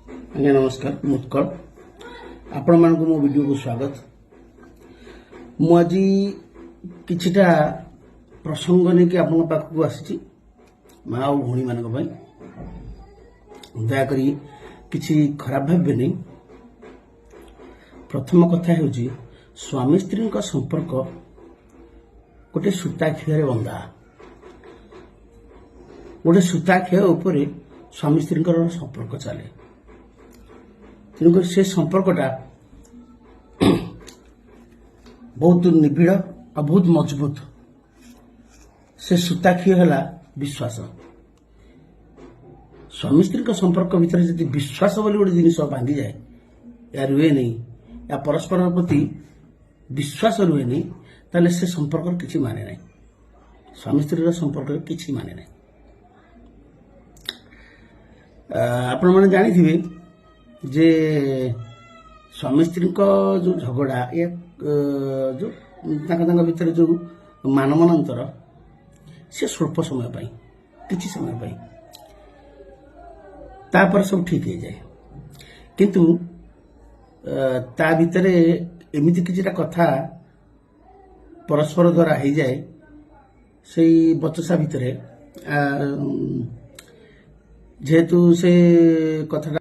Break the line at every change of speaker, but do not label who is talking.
आज्ञा नमस्कार मुत्कल आपण मान मो वीडियो को स्वागत। मुझे किछिटा प्रसंग नहीं कि आपण पाखक आसी माँ और भौणी मान दयाक किसी खराब भावे नहीं। प्रथम कथा हूँ स्वामी स्त्री संपर्क गोटे सूताखिया बंधा गोटे सूताखिया उपर स्वामी स्त्री संपर्क चले तेणुक से संपर्कटा बहुत निबिड़ और बहुत मजबूत। से सूताखिया है विश्वास। स्वामी स्त्री संपर्क भितर जब विश्वास बोली गोटे जिन बांधि जाए या रुए नहीं या परस्पर प्रति विश्वास रुए नहीं ताले से संपर्क किसी माने नहीं। स्वामी स्त्री संपर्क किसी माने नहीं। आपण मैंने जानी जे स्वामी स्त्री जो झगड़ा या जो भितर जो मानवानंतर से स्वल्प समय पाई किसी समय पाई तापर सब ठीक हो जाए किंतु ता भितर एमती किछिटा कथा परस्पर द्वारा हो जाए से बचसा भितर जेहेतु से कथा